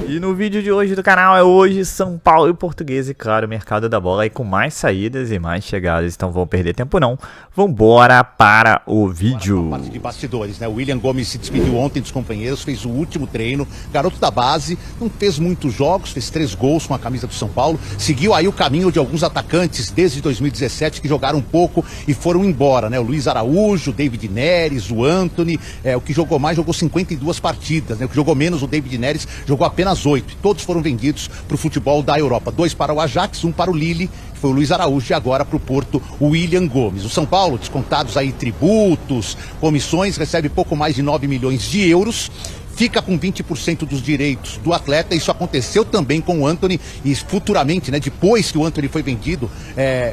E no vídeo de hoje do canal é hoje São Paulo e Portuguesa e claro, o mercado da bola aí com mais saídas e mais chegadas, então vão perder tempo não. Vambora para o vídeo. Agora, parte de bastidores, né? O William Gomes se despediu ontem dos companheiros, fez o último treino, garoto da base, não fez muitos jogos, fez 3 gols com a camisa do São Paulo, seguiu aí o caminho de alguns atacantes desde 2017 que jogaram um pouco e foram embora, né? O Luiz Araújo, o David Neres, o Antony, o que jogou mais jogou 52 partidas, né? O que jogou menos, o David Neres, jogou apenas 8. Todos foram vendidos para o futebol da Europa. 2 para o Ajax, 1 para o Lille, que foi o Luiz Araújo, e agora para o Porto, o William Gomes. O São Paulo, descontados aí tributos, comissões, recebe pouco mais de 9 milhões de euros. Fica com 20% dos direitos do atleta. Isso aconteceu também com o Antony e futuramente, né, depois que o Antony foi vendido,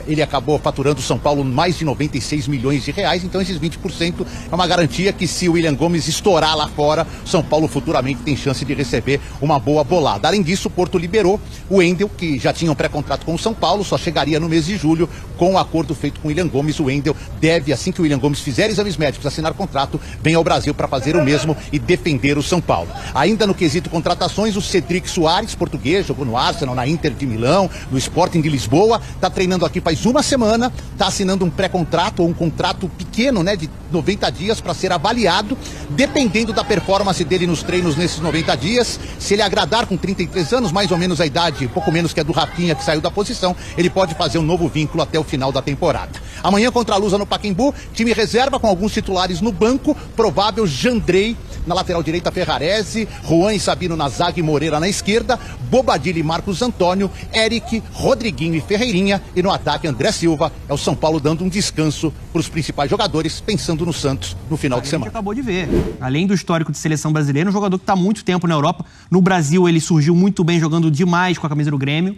ele acabou faturando o São Paulo mais de 96 milhões de reais. Então esses 20% é uma garantia que se o William Gomes estourar lá fora, o São Paulo futuramente tem chance de receber uma boa bolada. Além disso, o Porto liberou o Wendel, que já tinha um pré-contrato com o São Paulo, só chegaria no mês de julho com o acordo feito com o William Gomes. O Wendel deve, assim que o William Gomes fizer exames médicos, assinar contrato, vem ao Brasil para fazer o mesmo e defender o São Paulo. Ainda no quesito contratações, o Cedric Soares, português, jogou no Arsenal, na Inter de Milão, no Sporting de Lisboa, está treinando aqui faz uma semana, está assinando um pré-contrato ou um contrato pequeno, né, de 90 dias para ser avaliado, dependendo da performance dele nos treinos nesses 90 dias. Se ele agradar com 33 anos, mais ou menos a idade, pouco menos que a do Rafinha, que saiu da posição, ele pode fazer um novo vínculo até o final da temporada. Amanhã contra a Lusa no Pacaembu, time reserva com alguns titulares no banco, provável Jandrei na lateral direita, Ferrarese, Juan e Sabino na zaga e Moreira na esquerda, Bobadilla e Marcos Antônio, Eric, Rodriguinho e Ferreirinha, e no ataque André Silva. É o São Paulo dando um descanso para os principais jogadores, pensando no Santos no final de semana. A gente acabou de ver, além do histórico de seleção brasileira, um jogador que está há muito tempo na Europa. No Brasil ele surgiu muito bem, jogando demais com a camisa do Grêmio,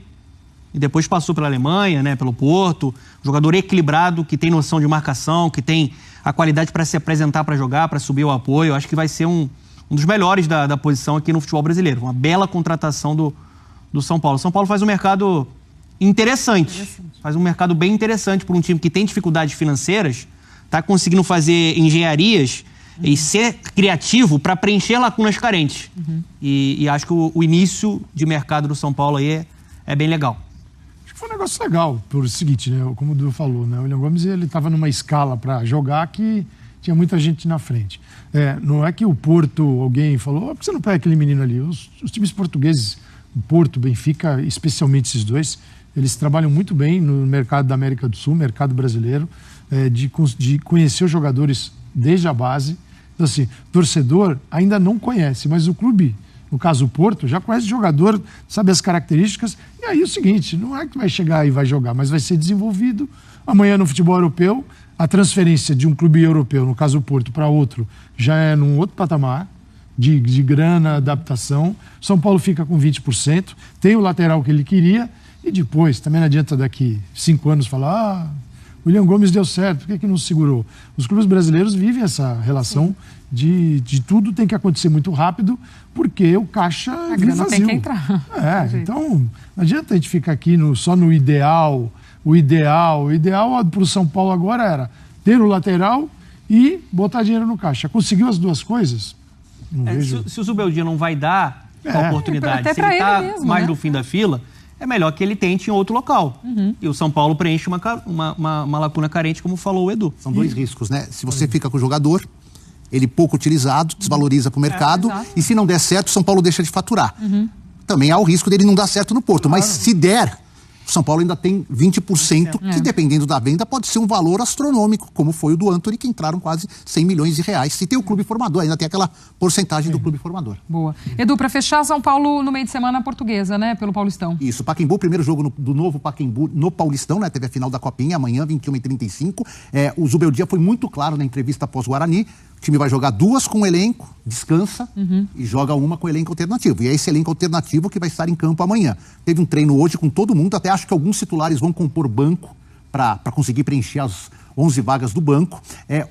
e depois passou pela Alemanha, né, pelo Porto. Um jogador equilibrado, que tem noção de marcação, que tem a qualidade para se apresentar, para jogar, para subir o apoio. Eu acho que vai ser um dos melhores da posição aqui no futebol brasileiro. Uma bela contratação do São Paulo. O São Paulo faz um mercado interessante. Faz um mercado bem interessante para um time que tem dificuldades financeiras, está conseguindo fazer engenharias e ser criativo para preencher lacunas carentes. E acho que o início de mercado do São Paulo aí é bem legal. Foi um negócio legal, por seguinte, né? Como o Du falou, né? O William Gomes, ele estava numa escala para jogar que tinha muita gente na frente. Não é que o Porto, alguém falou, por que você não pega aquele menino ali? Os times portugueses, o Porto, Benfica, especialmente esses dois, eles trabalham muito bem no mercado da América do Sul, mercado brasileiro, de conhecer os jogadores desde a base. Então, assim, torcedor ainda não conhece, mas o clube, no caso o Porto, já conhece o jogador, sabe as características. E aí é o seguinte, não é que vai chegar e vai jogar, mas vai ser desenvolvido. Amanhã no futebol europeu, a transferência de um clube europeu, no caso o Porto, para outro, já é num outro patamar de grana, adaptação. São Paulo fica com 20%, tem o lateral que ele queria, e depois, também não adianta daqui 5 anos falar, William Gomes deu certo, por que não segurou? Os clubes brasileiros vivem essa relação de tudo tem que acontecer muito rápido, porque o caixa a grana tem que entrar. Então, não adianta a gente ficar aqui só no ideal. O ideal para o São Paulo agora era ter o lateral e botar dinheiro no caixa. Conseguiu as duas coisas? Se o Zubeldia não vai dar a oportunidade, se ele está mais no fim da fila, é melhor que ele tente em outro local. E o São Paulo preenche uma lacuna carente, como falou o Edu. São 2 riscos, né? Se você fica com o jogador, ele pouco utilizado, desvaloriza para o mercado, e se não der certo, o São Paulo deixa de faturar. Também há o risco dele não dar certo no Porto, mas se der, o São Paulo ainda tem 20%, que dependendo da venda pode ser um valor astronômico, como foi o do Antony, que entraram quase 100 milhões de reais. Se tem o clube formador, ainda tem aquela porcentagem do clube formador. Boa. Edu, para fechar, São Paulo no meio de semana Portuguesa, né? Pelo Paulistão. Isso, Pacaembu, primeiro jogo do novo Pacaembu no Paulistão, né? Teve a final da Copinha, amanhã, 21h35. O Zubeldia foi muito claro na entrevista pós-Guarani. O time vai jogar 2 com o elenco, descansa, e joga 1 com o elenco alternativo. E é esse elenco alternativo que vai estar em campo amanhã. Teve um treino hoje com todo mundo, até acho que alguns titulares vão compor banco para conseguir preencher as 11 vagas do banco.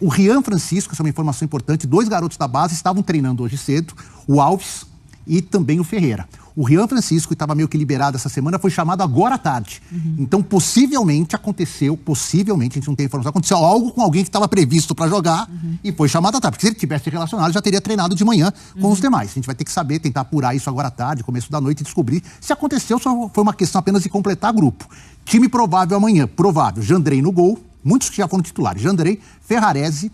O Rian Francisco, essa é uma informação importante, 2 garotos da base estavam treinando hoje cedo, o Alves e também o Ferreira. O Rian Francisco, que estava meio que liberado essa semana, foi chamado agora à tarde. Então, possivelmente aconteceu, a gente não tem informação, aconteceu algo com alguém que estava previsto para jogar e foi chamado à tarde. Porque se ele tivesse relacionado, já teria treinado de manhã com os demais. A gente vai ter que saber, tentar apurar isso agora à tarde, começo da noite, e descobrir se aconteceu, só foi uma questão apenas de completar grupo. Time provável amanhã, provável, Jandrei no gol, muitos que já foram titulares, Jandrei, Ferrarese,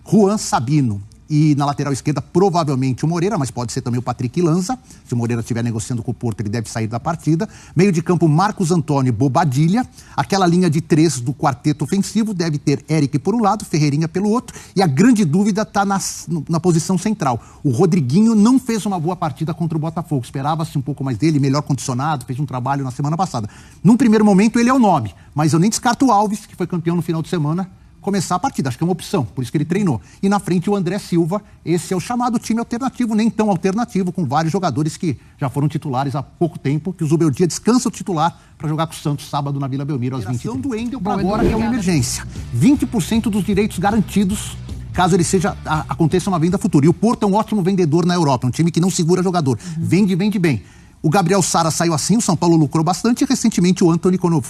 Juan Sabino. E na lateral esquerda, provavelmente o Moreira, mas pode ser também o Patrick Lanza. Se o Moreira estiver negociando com o Porto, ele deve sair da partida. Meio de campo, Marcos Antônio e Bobadilha. Aquela linha de 3 do quarteto ofensivo deve ter Eric por um lado, Ferreirinha pelo outro. E a grande dúvida está na posição central. O Rodriguinho não fez uma boa partida contra o Botafogo. Esperava-se um pouco mais dele, melhor condicionado, fez um trabalho na semana passada. Num primeiro momento, ele é o nome. Mas eu nem descarto o Alves, que foi campeão no final de semana, começar a partida, acho que é uma opção, por isso que ele treinou. E na frente o André Silva, esse é o chamado time alternativo, nem tão alternativo, com vários jogadores que já foram titulares há pouco tempo, que o Zubeldia descansa o titular para jogar com o Santos sábado na Vila Belmiro às 20h. Do Wendel para agora, que é uma emergência. 20% dos direitos garantidos, caso ele aconteça uma venda futura. E o Porto é um ótimo vendedor na Europa, um time que não segura jogador, vende bem. O Gabriel Sara saiu assim, o São Paulo lucrou bastante, e recentemente o Antony, quando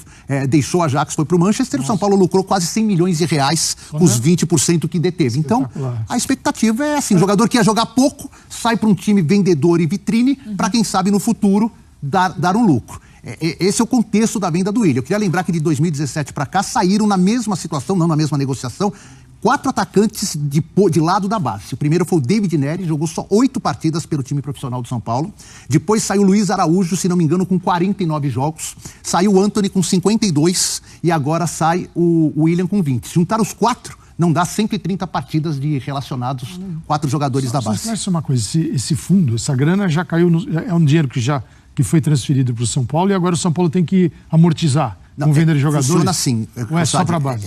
deixou a Ajax, foi para o Manchester, o São Paulo lucrou quase 100 milhões de reais com os 20% que deteve. Então, a expectativa é assim, jogador que ia jogar pouco, sai para um time vendedor e vitrine, para quem sabe no futuro dar um lucro. Esse é o contexto da venda do Willian. Eu queria lembrar que de 2017 para cá saíram na mesma situação, não na mesma negociação, 4 atacantes de lado da base. O primeiro foi o David Nery, jogou só 8 partidas pelo time profissional do São Paulo. Depois saiu o Luiz Araújo, se não me engano, com 49 jogos. Saiu o Antony com 52 e agora sai o Willian com 20. Se juntar os 4, não dá 130 partidas de relacionados, 4 jogadores da base. Só uma coisa, esse fundo, essa grana já caiu, é um dinheiro que foi transferido para o São Paulo e agora o São Paulo tem que amortizar. Com venda de jogadores? Funciona assim. Ou é só para a base?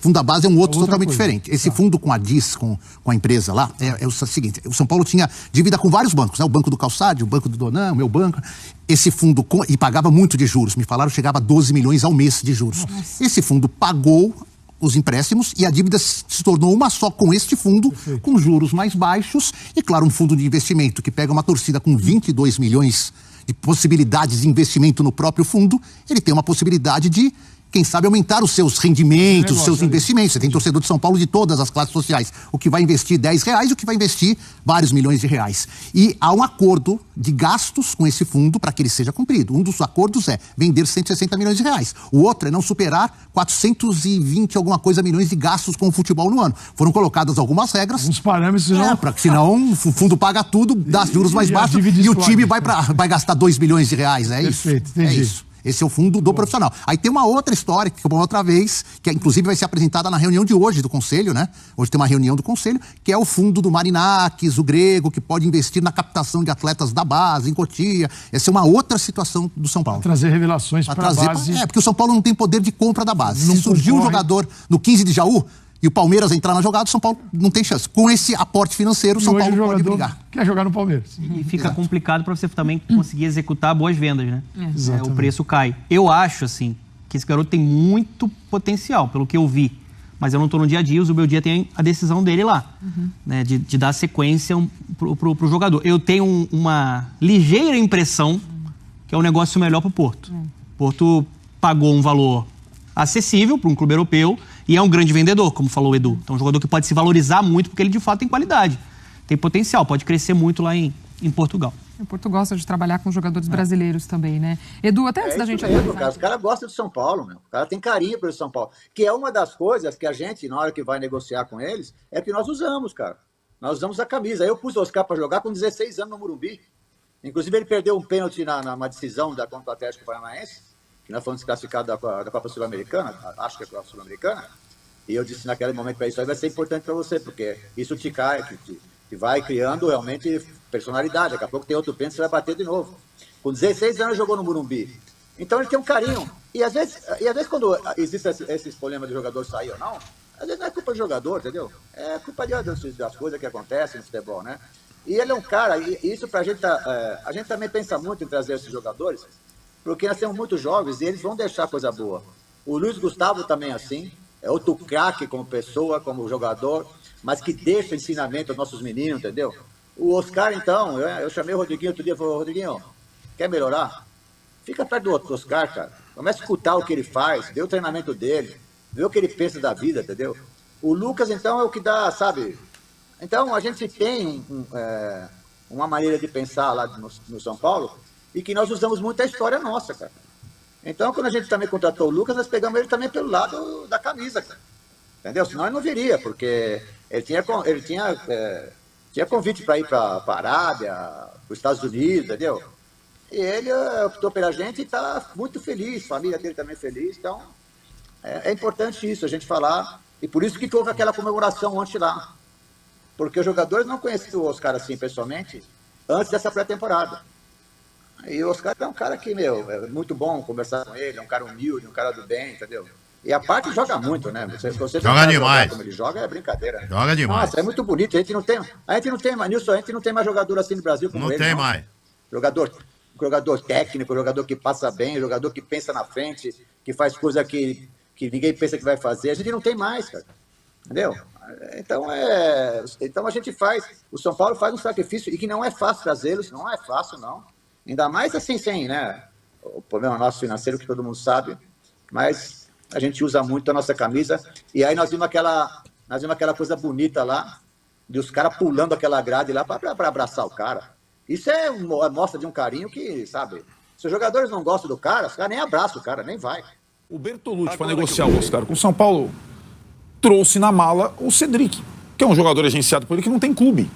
Fundo da base é um outro totalmente diferente. Esse fundo com a DIS, com a empresa lá, é o seguinte, o São Paulo tinha dívida com vários bancos, né? O Banco do Calçade, o Banco do Donan, o meu banco. Esse fundo, e pagava muito de juros, me falaram que chegava a 12 milhões ao mês de juros. Nossa. Esse fundo pagou os empréstimos e a dívida se tornou uma só com este fundo, com juros mais baixos e, claro, um fundo de investimento que pega uma torcida com 22 milhões de possibilidades de investimento no próprio fundo, ele tem uma possibilidade de, quem sabe, aumentar os seus rendimentos, os seus investimentos. Você tem torcedor de São Paulo de todas as classes sociais. O que vai investir R$10 e o que vai investir vários milhões de reais. E há um acordo de gastos com esse fundo para que ele seja cumprido. Um dos acordos é vender 160 milhões de reais. O outro é não superar 420 alguma coisa milhões de gastos com o futebol no ano. Foram colocadas algumas regras. Uns parâmetros. Para que senão o fundo paga tudo, dá juros mais baixos e o time vai gastar 2 bilhões de reais. É isso. Perfeito, entendi. É isso. Esse é o fundo do profissional. Aí tem uma outra história, que uma outra vez, que inclusive vai ser apresentada na reunião de hoje do Conselho, né? Hoje tem uma reunião do Conselho, que é o fundo do Marinakis, o grego, que pode investir na captação de atletas da base, em Cotia. Essa é uma outra situação do São Paulo. Pra trazer revelações para a base. Porque o São Paulo não tem poder de compra da base. Se surgiu um jogador no 15 de Jaú, e o Palmeiras entrar na jogada, o São Paulo não tem chance. Com esse aporte financeiro, o São Paulo pode brigar. Quer jogar no Palmeiras. E fica complicado para você também conseguir executar boas vendas, né? O preço cai. Eu acho, assim, que esse garoto tem muito potencial, pelo que eu vi. Mas eu não estou no dia a dia, o Zubeldia tem a decisão dele lá, né? De dar sequência pro jogador. Eu tenho uma ligeira impressão que é um negócio melhor pro Porto. O Porto pagou um valor acessível para um clube europeu e é um grande vendedor, como falou o Edu. Então, um jogador que pode se valorizar muito porque ele, de fato, tem qualidade. Tem potencial, pode crescer muito lá em Portugal. O Porto gosta de trabalhar com jogadores brasileiros também, né? Edu, até antes da gente... Os caras gostam do São Paulo, meu. O cara tem carinho pelo São Paulo. Que é uma das coisas que a gente, na hora que vai negociar com eles, é que nós usamos, cara. Nós usamos a camisa. Eu pus o Oscar para jogar com 16 anos no Morumbi. Inclusive, ele perdeu um pênalti numa decisão contra o Atlético Paranaense, que nós fomos desclassificados da Copa Sul-Americana, acho que é a Copa Sul-Americana, e eu disse naquele momento para isso aí vai ser importante para você, porque isso te vai criando realmente personalidade, daqui a pouco tem outro pênalti, você vai bater de novo. Com 16 anos jogou no Morumbi. Então ele tem um carinho, e às vezes quando existe esses problemas de jogador sair ou não, às vezes não é culpa do jogador, entendeu? É culpa das coisas que acontecem no futebol, né? E ele é um cara, e isso pra gente, a gente também pensa muito em trazer esses jogadores, porque nós temos muitos jovens e eles vão deixar coisa boa. O Luiz Gustavo também é assim, é outro craque como pessoa, como jogador, mas que deixa ensinamento aos nossos meninos, entendeu? O Oscar, então, eu chamei o Rodriguinho outro dia e falei, Rodriguinho, quer melhorar? Fica perto do Oscar, cara. Começa a escutar o que ele faz, vê o treinamento dele, vê o que ele pensa da vida, entendeu? O Lucas, então, é o que dá, sabe? Então, a gente tem uma maneira de pensar lá no São Paulo e que nós usamos muito a história nossa, cara. Então, quando a gente também contratou o Lucas, nós pegamos ele também pelo lado da camisa, cara. Entendeu? Senão ele não viria, porque ele tinha convite para ir para a Arábia, para os Estados Unidos, entendeu? E ele optou pela gente e está muito feliz, a família dele também feliz. Então, é importante isso, a gente falar. E por isso que houve aquela comemoração ontem lá. Porque os jogadores não conheciam o Oscar assim pessoalmente antes dessa pré-temporada. E o Oscar é um cara que, é muito bom conversar com ele, é um cara humilde, um cara do bem, entendeu? E a parte joga muito, né? Você joga demais. Como ele joga, é brincadeira. Né? Joga demais. Nossa, é muito bonito. A gente não tem mais, Nilson, a gente não tem mais jogador assim no Brasil como não ele. Tem mais. Jogador técnico, jogador que passa bem, jogador que pensa na frente, que faz coisa que ninguém pensa que vai fazer. A gente não tem mais, cara. Entendeu? Então a gente faz. O São Paulo faz um sacrifício e que não é fácil trazê-los, não é fácil, não. Ainda mais assim, sem, né? O problema nosso financeiro, que todo mundo sabe. Mas a gente usa muito a nossa camisa. E aí nós vimos aquela coisa bonita lá, de os caras pulando aquela grade lá para abraçar o cara. Isso é uma mostra de um carinho que, sabe, se os jogadores não gostam do cara, os caras nem abraçam o cara, nem vai. O Bertolucci, para negociar o Oscar com o São Paulo, trouxe na mala o Cedric, que é um jogador agenciado por ele que não tem clube.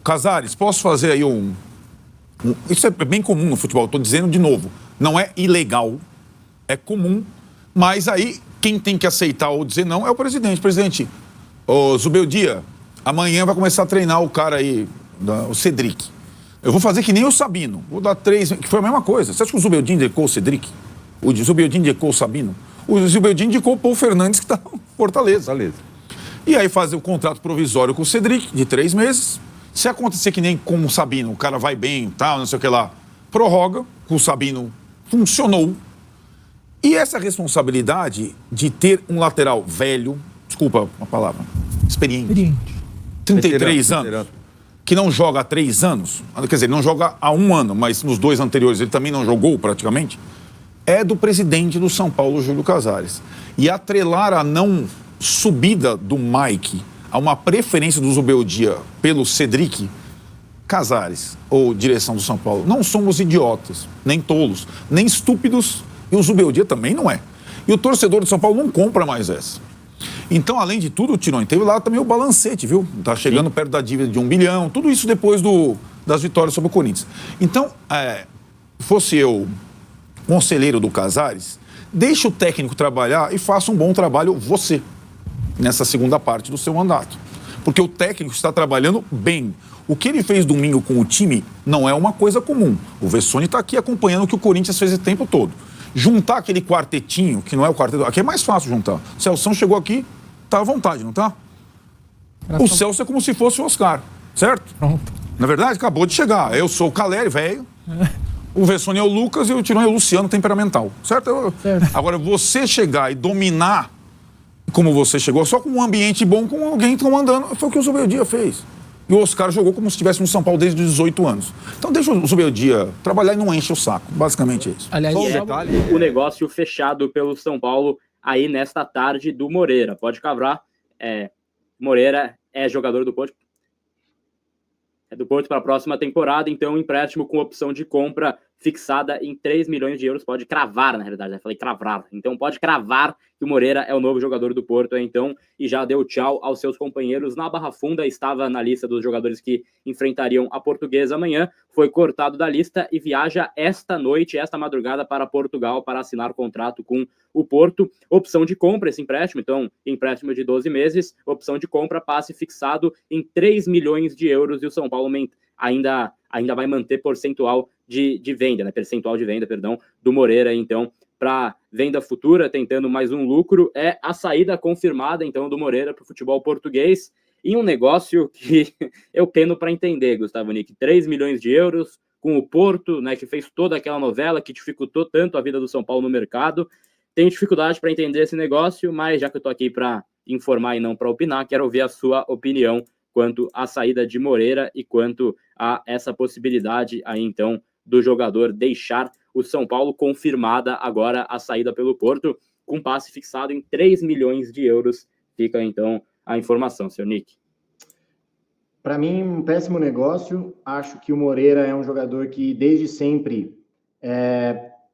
Casares, posso fazer aí isso é bem comum no futebol, estou dizendo de novo, não é ilegal, é comum, mas aí quem tem que aceitar ou dizer não é o presidente. Presidente, o Zubeldia, amanhã vai começar a treinar o cara aí, o Cedric. Eu vou fazer que nem o Sabino, vou dar 3, que foi a mesma coisa. Você acha que o Zubeldia indicou o Cedric? O Zubeldia indicou o Sabino? O Zubeldia indicou o Paul Fernandes, que está em Fortaleza. E aí fazer o contrato provisório com o Cedric, de 3 meses. Se acontecer que nem com o Sabino, o cara vai bem, tal, não sei o que lá, prorroga, com o Sabino funcionou. E essa responsabilidade de ter um lateral velho, desculpa a palavra, experiente. 33 anos, que não joga há 3 anos, quer dizer, não joga há 1 ano, mas nos 2 anteriores ele também não jogou praticamente, é do presidente do São Paulo, Júlio Casares. E atrelar a não subida do Mike a uma preferência do Zubeldia pelo Cedric, Casares, ou direção do São Paulo, não somos idiotas, nem tolos, nem estúpidos, e o Zubeldia também não é. E o torcedor do São Paulo não compra mais essa. Então, além de tudo, Tironi, teve lá também o balancete, viu? Tá chegando perto da dívida de 1 bilhão, tudo isso depois das vitórias sobre o Corinthians. Então, fosse eu conselheiro do Casares, deixe o técnico trabalhar e faça um bom trabalho você, nessa segunda parte do seu mandato. Porque o técnico está trabalhando bem. O que ele fez domingo com o time não é uma coisa comum. O Vessone está aqui acompanhando o que o Corinthians fez o tempo todo. Juntar aquele quartetinho, que não é o quarteto, aqui é mais fácil juntar. O Celso chegou aqui, tá à vontade, não tá? O Celso é como se fosse o Oscar, certo? Pronto. Na verdade, acabou de chegar. Eu sou o Caleri, velho. O Vessone é o Lucas e o Tironi é o Luciano, temperamental. Certo? Agora, você chegar e dominar como você chegou, só com um ambiente bom, com alguém comandando, foi o que o Zubeldia fez. E o Oscar jogou como se estivesse no São Paulo desde os 18 anos. Então deixa o Zubeldia trabalhar e não enche o saco. Basicamente é isso. Aliás, o negócio fechado pelo São Paulo aí nesta tarde do Moreira. Pode cavrar. Moreira é jogador do Porto. É do Porto para a próxima temporada, então empréstimo com opção de compra fixada em 3 milhões de euros. Pode cravar, na realidade, falei cravar. Então pode cravar que o Moreira é o novo jogador do Porto, então, e já deu tchau aos seus companheiros na Barra Funda, estava na lista dos jogadores que enfrentariam a Portuguesa amanhã, foi cortado da lista e viaja esta madrugada para Portugal para assinar contrato com o Porto. Opção de compra esse empréstimo, então empréstimo de 12 meses, opção de compra, passe fixado em 3 milhões de euros e o São Paulo ainda vai manter percentual de venda, do Moreira, então, para venda futura, tentando mais um lucro, é a saída confirmada, então, do Moreira para o futebol português, e um negócio que eu peno para entender, Gustavo Nick, 3 milhões de euros com o Porto, né, que fez toda aquela novela, que dificultou tanto a vida do São Paulo no mercado. Tenho dificuldade para entender esse negócio, mas já que eu estou aqui para informar e não para opinar, quero ouvir a sua opinião quanto à saída de Moreira e quanto a essa possibilidade aí, então, do jogador deixar o São Paulo, confirmada agora a saída pelo Porto, com passe fixado em 3 milhões de euros. Fica, então, a informação, senhor Nick. Para mim, um péssimo negócio. Acho que o Moreira é um jogador que, desde sempre,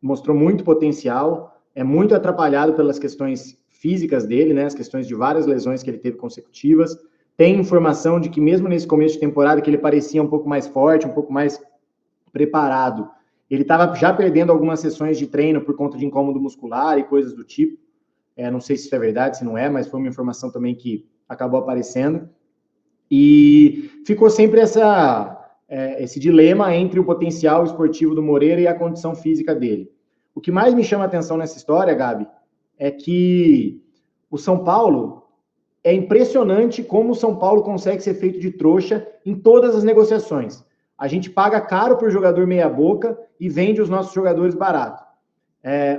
mostrou muito potencial, é muito atrapalhado pelas questões físicas dele, né? As questões de várias lesões que ele teve consecutivas. Tem informação de que, mesmo nesse começo de temporada, que ele parecia um pouco mais forte, um pouco mais preparado, ele estava já perdendo algumas sessões de treino por conta de incômodo muscular e coisas do tipo. Não sei se isso é verdade, se não é, mas foi uma informação também que acabou aparecendo. E ficou sempre esse dilema entre o potencial esportivo do Moreira e a condição física dele. O que mais me chama a atenção nessa história, Gabi, é que o São Paulo, é impressionante como o São Paulo consegue ser feito de trouxa em todas as negociações. A gente paga caro por jogador meia boca e vende os nossos jogadores barato.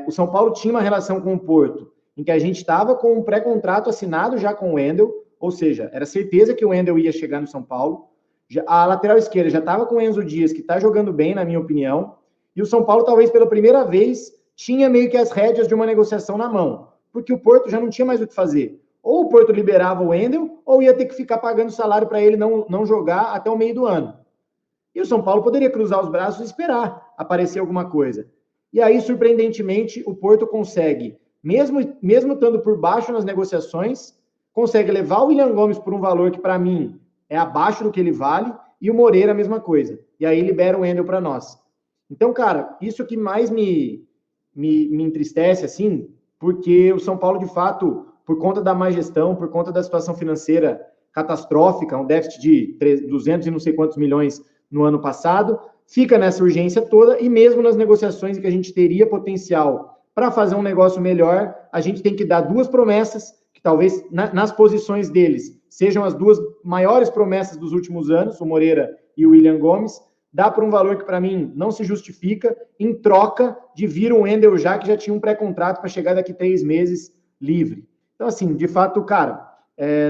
O São Paulo tinha uma relação com o Porto, em que a gente estava com um pré-contrato assinado já com o Wendel, ou seja, era certeza que o Wendel ia chegar no São Paulo. A lateral esquerda já estava com o Enzo Dias, que está jogando bem, na minha opinião. E o São Paulo, talvez pela primeira vez, tinha meio que as rédeas de uma negociação na mão, porque o Porto já não tinha mais o que fazer. Ou o Porto liberava o Wendel, ou ia ter que ficar pagando salário para ele não jogar até o meio do ano. E o São Paulo poderia cruzar os braços e esperar aparecer alguma coisa. E aí, surpreendentemente, o Porto consegue, mesmo estando por baixo nas negociações, consegue levar o William Gomes por um valor que, para mim, é abaixo do que ele vale, e o Moreira a mesma coisa. E aí libera o Wendel para nós. Então, cara, isso que mais me entristece, assim, porque o São Paulo, de fato, por conta da má gestão, por conta da situação financeira catastrófica, um déficit de 200 e não sei quantos milhões no ano passado, fica nessa urgência toda, e mesmo nas negociações em que a gente teria potencial para fazer um negócio melhor, a gente tem que dar duas promessas, que talvez nas posições deles sejam as duas maiores promessas dos últimos anos, o Moreira e o William Gomes, dá por um valor que para mim não se justifica, em troca de vir um Wendel que já tinha um pré-contrato para chegar daqui 3 meses livre. Então, assim, de fato, cara,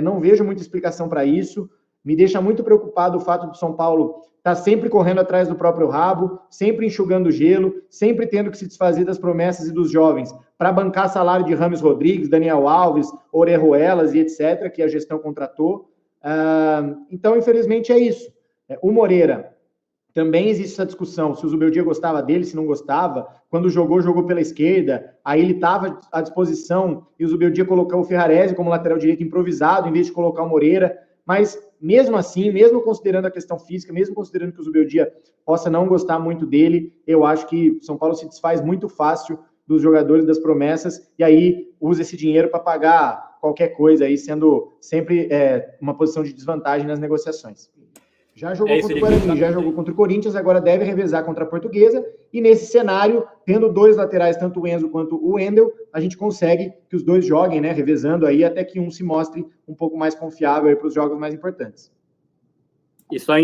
não vejo muita explicação para isso. Me deixa muito preocupado o fato do São Paulo estar sempre correndo atrás do próprio rabo, sempre enxugando gelo, sempre tendo que se desfazer das promessas e dos jovens para bancar salário de Rames Rodrigues, Daniel Alves, Orejuelas e etc., que a gestão contratou. Então, infelizmente, é isso. O Moreira, também existe essa discussão, se o Zubeldia gostava dele, se não gostava. Quando jogou pela esquerda, aí ele estava à disposição e o Zubeldia colocou o Ferrarese como lateral direito improvisado, em vez de colocar o Moreira. Mas, mesmo assim, mesmo considerando a questão física, mesmo considerando que o Zubeldia possa não gostar muito dele, eu acho que o São Paulo se desfaz muito fácil dos jogadores, das promessas, e aí usa esse dinheiro para pagar qualquer coisa, aí sendo sempre uma posição de desvantagem nas negociações. Já jogou contra o Guarani, já jogou contra o Corinthians, agora deve revezar contra a Portuguesa, e nesse cenário, tendo dois laterais, tanto o Enzo quanto o Wendel, a gente consegue que os dois joguem, né, revezando aí, até que um se mostre um pouco mais confiável para os jogos mais importantes. E só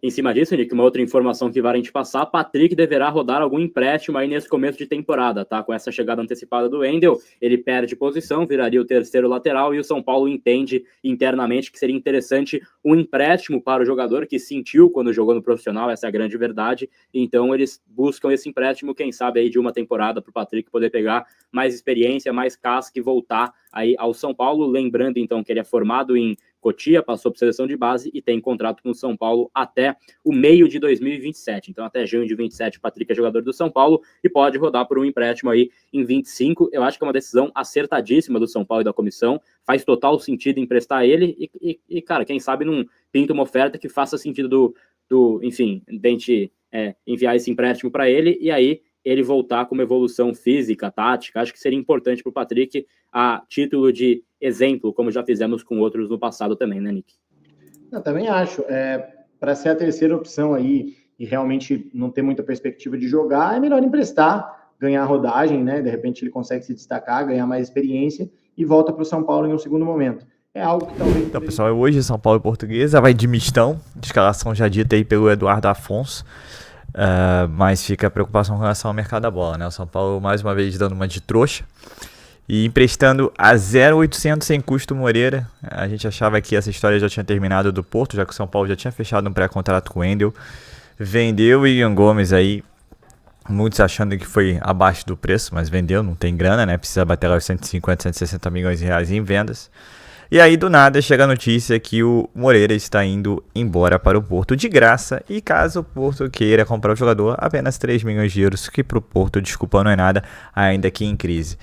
em cima disso, Nick, uma outra informação que vale a gente passar, Patrick deverá rodar algum empréstimo aí nesse começo de temporada, tá? Com essa chegada antecipada do Wendel, ele perde posição, viraria o terceiro lateral, e o São Paulo entende internamente que seria interessante um empréstimo para o jogador que sentiu quando jogou no profissional, essa é a grande verdade, então eles buscam esse empréstimo, quem sabe aí de uma temporada para o Patrick poder pegar mais experiência, mais casca e voltar aí ao São Paulo, lembrando então que ele é formado em Cotia, passou por seleção de base e tem contrato com o São Paulo até o meio de 2027. Então, até junho de 27, o Patrick é jogador do São Paulo e pode rodar por um empréstimo aí em 25. Eu acho que é uma decisão acertadíssima do São Paulo e da comissão. Faz total sentido emprestar ele e cara, quem sabe não pinta uma oferta que faça sentido enfim, de a gente enviar esse empréstimo para ele e aí ele voltar com uma evolução física, tática. Acho que seria importante para o Patrick a título de exemplo, como já fizemos com outros no passado também, né, Nick? Eu também acho. Para ser a terceira opção aí e realmente não ter muita perspectiva de jogar, é melhor emprestar, ganhar rodagem, né? De repente ele consegue se destacar, ganhar mais experiência e volta para o São Paulo em um segundo momento. É algo que talvez... Então, pessoal, hoje São Paulo e Portuguesa vai de mistão, de escalação já dita aí pelo Eduardo Afonso. Mas fica a preocupação com relação ao mercado da bola, né? O São Paulo mais uma vez dando uma de trouxa E emprestando a 0,800 sem custo Moreira. A gente achava que essa história já tinha terminado do Porto, já que o São Paulo já tinha fechado um pré-contrato com o Wendel. Vendeu o Ian Gomes aí, muitos achando que foi abaixo do preço, mas vendeu, não tem grana, né? Precisa bater lá os 150, 160 milhões de reais em vendas. E aí, do nada, chega a notícia que o Moreira está indo embora para o Porto de graça. E caso o Porto queira comprar o jogador, apenas 3 milhões de euros, que para o Porto, desculpa, não é nada, ainda que em crise.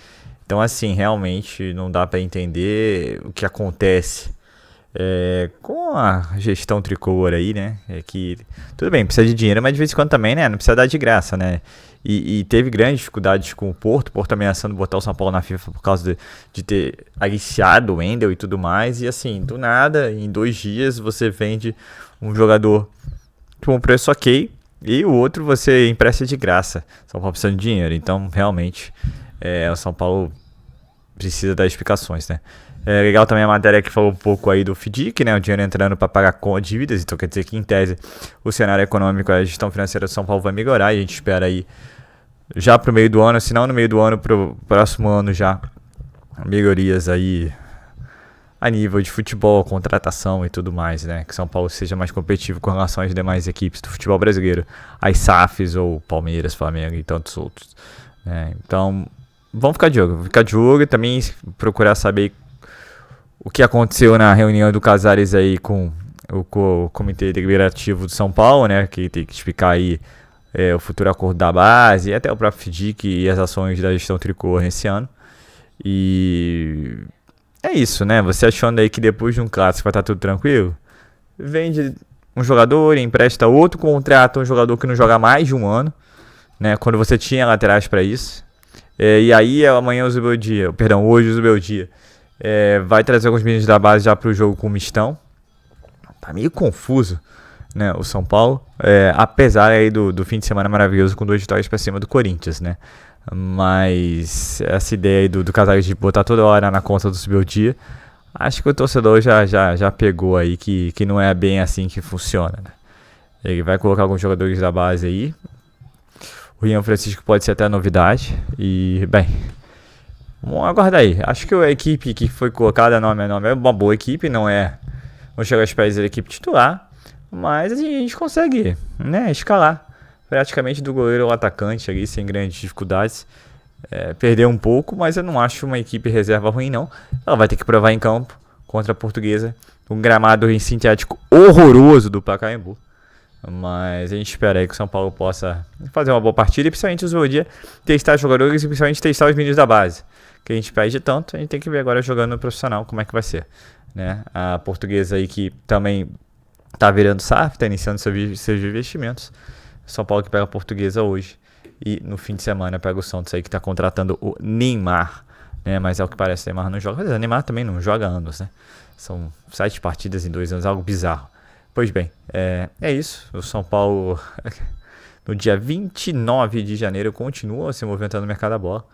Então, assim, realmente não dá para entender o que acontece com a gestão tricolor aí, né? É que, tudo bem, precisa de dinheiro, mas de vez em quando também, né? Não precisa dar de graça, né? E teve grandes dificuldades com o Porto ameaçando botar o São Paulo na FIFA por causa de ter aliciado o Wendel e tudo mais. E assim, do nada, em 2 dias, você vende um jogador com um preço ok e o outro você empresta de graça. São Paulo precisa de dinheiro, então realmente o São Paulo precisa dar explicações, né? É legal também a matéria que falou um pouco aí do FDIC, né? O dinheiro entrando para pagar com dívidas, então quer dizer que em tese o cenário econômico, a gestão financeira do São Paulo vai melhorar e a gente espera aí já pro meio do ano, se não no meio do ano, pro próximo ano já, melhorias aí a nível de futebol, contratação e tudo mais, né? Que São Paulo seja mais competitivo com relação às demais equipes do futebol brasileiro, as SAFs ou Palmeiras, Flamengo e tantos outros, né? Então, vamos ficar de olho e também procurar saber o que aconteceu na reunião do Casares aí com o Comitê Deliberativo de São Paulo, né? Que tem que explicar aí o futuro acordo da base e até o próprio FDIC e as ações da gestão tricolor nesse ano. E é isso, né? Você achando aí que depois de um clássico vai estar tudo tranquilo, vende um jogador, empresta outro, contrata um jogador que não joga mais de um ano, né? Quando você tinha laterais para isso. E aí amanhã hoje o Zubeldia vai trazer alguns meninos da base já para o jogo com o Mistão. Tá meio confuso, né, o São Paulo, apesar aí do fim de semana maravilhoso com 2 vitórias para cima do Corinthians, né? Mas essa ideia aí do Casares de botar toda hora na conta do Zubeldia, acho que o torcedor já pegou aí que não é bem assim que funciona, né? Ele vai colocar alguns jogadores da base aí. O Ian Francisco pode ser até novidade. E, bem, vamos aguardar aí. Acho que a equipe que foi colocada nome a nome é uma boa equipe, não vou chegar aos pés da equipe titular, mas a gente consegue, né, escalar praticamente do goleiro ao atacante ali sem grandes dificuldades. Perdeu um pouco, mas eu não acho uma equipe reserva ruim, não. Ela vai ter que provar em campo contra a Portuguesa, um gramado em sintético horroroso do Pacaembu. Mas a gente espera aí que o São Paulo possa fazer uma boa partida e principalmente o Zubeldia testar jogadores e principalmente testar os meninos da base, que a gente pede tanto. A gente tem que ver agora jogando no profissional como é que vai ser, né? A Portuguesa aí que também tá virando SAF, tá iniciando seus investimentos. São Paulo que pega a Portuguesa hoje e no fim de semana pega o Santos aí que tá contratando o Neymar, né? Mas é o que parece, o Neymar não joga. Mas o Neymar também não joga há anos, né? São 7 partidas em 2 anos, algo bizarro. Pois bem, é isso. O São Paulo, no dia 29 de janeiro, continua se movimentando no mercado da bola.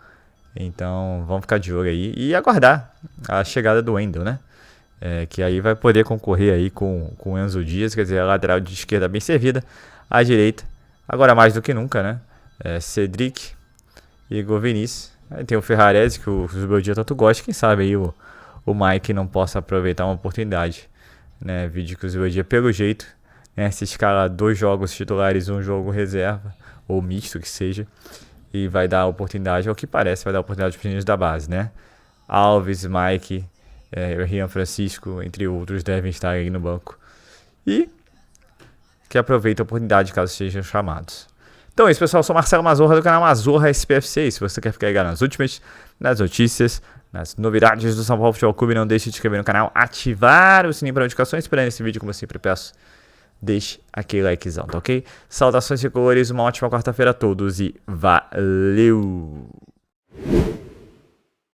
Então, vamos ficar de olho aí e aguardar a chegada do Wendel, né? Que aí vai poder concorrer aí com o Enzo Dias, quer dizer, a lateral de esquerda bem servida, à direita, agora mais do que nunca, né? Cedric e Igor Vinícius. Aí tem o Ferrarese, que o Zubeldia tanto gosta, quem sabe aí o Mike não possa aproveitar uma oportunidade, né? Vídeo que o Zubeldia, pelo jeito, né, se escala 2 jogos titulares, 1 jogo reserva, ou misto que seja, e vai dar oportunidade, ao que parece, vai dar oportunidade para os meninos da base, né? Alves, Mike, Rian Francisco, entre outros, devem estar aí no banco. E que aproveita a oportunidade caso sejam chamados. Então é isso, pessoal. Eu sou Marcelo Mazorra do canal Mazorra SPFC. E se você quer ficar ligado nas últimas, nas notícias, nas novidades do São Paulo Futebol Clube, não deixe de se inscrever no canal, ativar o sininho para notificações. Esperando esse vídeo, como eu sempre peço, deixe aquele likezão, tá ok? Saudações tricolores, uma ótima quarta-feira a todos e valeu!